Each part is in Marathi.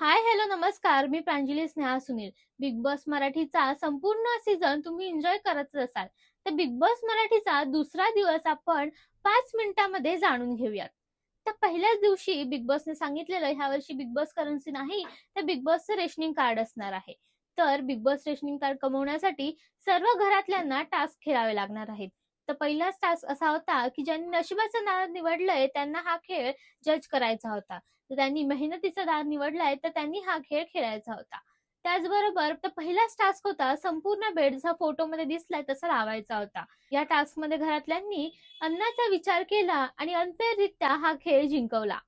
हाय, हॅलो, नमस्कार. मी प्रांजली स्नेहा सुनील. बिग बॉस मराठीचा संपूर्ण सीझन तुम्ही एन्जॉय करतच असाल. तर बिग बॉस मराठीचा दुसरा दिवस आपण 5 मिनिटांमध्ये जाणून घेऊयात. तर पहिल्याच दिवशी बिग बॉसने सांगितलेलं ह्या वर्षी बिग बॉस करन्सी नाही, तर बिग बॉसचं रेशनिंग कार्ड असणार आहे. तर बिग बॉस रेशनिंग कार्ड कमवण्यासाठी सर्व घरातल्यांना टास्क खेळावे लागणार आहेत. तर पहिलाच टास्क असा होता, की ज्यांनी नशिबाचं नाव निवडलंय त्यांना हा खेळ जज करायचा होता. तर त्यांनी मेहनतीचा दार निवडलाय तर त्यांनी हा खेळ खेळायचा होता. त्याचबरोबर तर पहिलाच टास्क होता संपूर्ण बेड जसा फोटोमध्ये दिसलाय तसा लावायचा होता. या टास्कमध्ये घरातल्यांनी अन्नाचा विचार केला आणि अनफेअररित्या हा खेळ जिंकवला.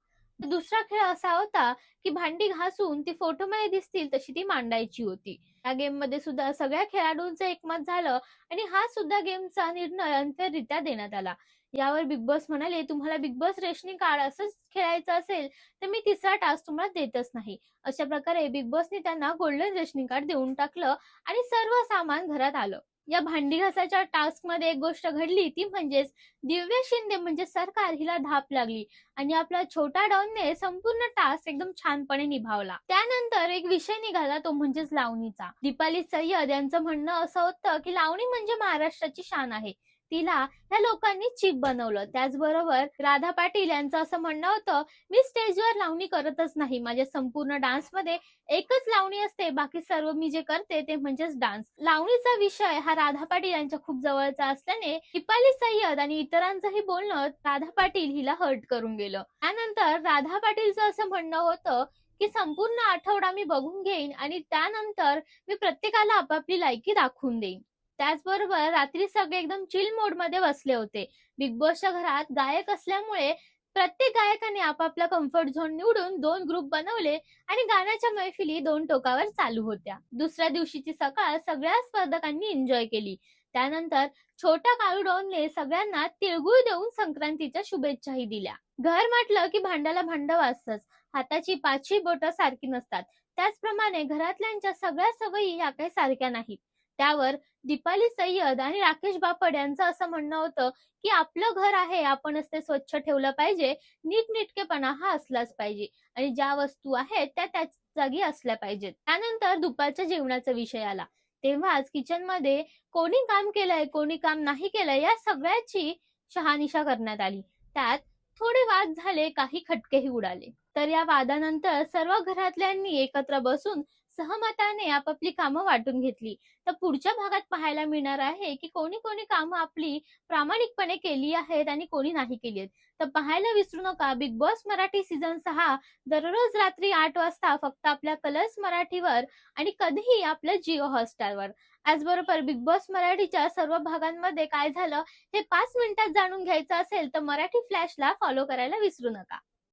तर दुसरा खेळ असा होता की भांडी घासून ती फोटोमध्ये दिसतील तशी ती मांडायची होती. या गेममध्ये सुद्धा सगळ्या खेळाडूंचं एकमत झालं आणि हा सुद्धा गेमचा निर्णय अनफेअररित्या देण्यात आला. यावर बिग बॉस म्हणाले, तुम्हाला बिग बॉस रेशनिंग कार्ड असंच खेळायचं असेल तर मी तिसरा टास्क तुम्हाला देतच नाही. अशा प्रकारे बिग बॉसने त्यांना गोल्डन रेशनिंग कार्ड देऊन टाकलं आणि सर्व सामान घरात आलं. या भांडी घासाच्या टास्क मध्ये एक गोष्ट घडली ती म्हणजेच दिव्या शिंदे म्हणजे सरकार हिला धाप लागली आणि आपला छोटा डॉनने संपूर्ण टास्क एकदम छानपणे निभावला. त्यानंतर एक विषय निघाला तो म्हणजेच लावणीचा. दीपाली सय्यद यांचं म्हणणं असं होतं की लावणी म्हणजे महाराष्ट्राची शान आहे. तिला ह्या लोकांनी चीप बनवलं. त्याचबरोबर राधा पाटील यांचं असं म्हणणं होतं, मी स्टेजवर लावणी करतच नाही. माझ्या संपूर्ण डान्समध्ये एकच लावणी असते, बाकी सर्व मी जे करते ते म्हणजेच डान्स. लावणीचा विषय हा राधा पाटील यांच्या खूप जवळचा असल्याने दीपाली सय्यद आणि इतरांचंही बोलणं राधा पाटील हिला हर्ट करून गेलं. त्यानंतर राधा पाटीलचं असं म्हणणं होतं की संपूर्ण आठवडा मी बघून घेईन आणि त्यानंतर मी प्रत्येकाला आपापली लायकी दाखवून देईन. त्याचबरोबर रात्री सगळे एकदम चिल मोड मध्ये बसले होते. बिग बॉसच्या घरात गायक असल्यामुळे प्रत्येक गायकाने आपापला कम्फर्ट झोन निवडून 2 ग्रुप बनवले आणि गाण्याच्या मैफिली 2 टोकावर चालू होत्या. दुसऱ्या दिवशीची सकाळ सगळ्या स्पर्धकांनी एन्जॉय केली. त्यानंतर छोटा काळू डॉनने सगळ्यांना तिळगुळ देऊन संक्रांतीच्या शुभेच्छाही दिल्या. घर म्हटलं की भांड्याला भांड वाजतंच. हाताची 5ही बोटं सारखी नसतात. त्याचप्रमाणे घरातल्यांच्या सगळ्या सवयी या काही सारख्या नाहीत. त्यावर दीपाली सय्यद आणि राकेश बापड यांचं असं म्हणणं होतं की आपलं घर आहे, आपणच ते स्वच्छ ठेवलं पाहिजे. नीटनेटकेपणा हा असलाच पाहिजे आणि ज्या वस्तू आहेत त्या त्याच जागी असल्या पाहिजेत. त्यानंतर दुपारच्या जेवणाचा विषय आला. तेव्हाच किचनमध्ये कोणी काम केलंय, कोणी काम नाही केलंय या सगळ्याची शहानिशा करण्यात आली. त्यात थोडे वाद झाले, काही खटकेही उडाले. तर या वादानंतर सर्व घरातल्यांनी एकत्र बसून सहमताने आपापली कामं वाटून घेतली. तर पुढच्या भागात पाहायला मिळणार आहे की कोणी कोणी कामं आपली प्रामाणिकपणे केली आहेत आणि कोणी नाही केली आहेत. तर पाहायला विसरू नका बिग बॉस मराठी सीझन 6 दररोज रात्री 8 वाजता फक्त आपल्या कलर्स मराठीवर आणि कधीही आपल्या जिओ हॉटस्टारवर. त्याचबरोबर बिग बॉस मराठीच्या सर्व भागांमध्ये काय झालं हे 5 मिनिटात जाणून घ्यायचं असेल तर मराठी फ्लॅशला फॉलो करायला विसरू नका.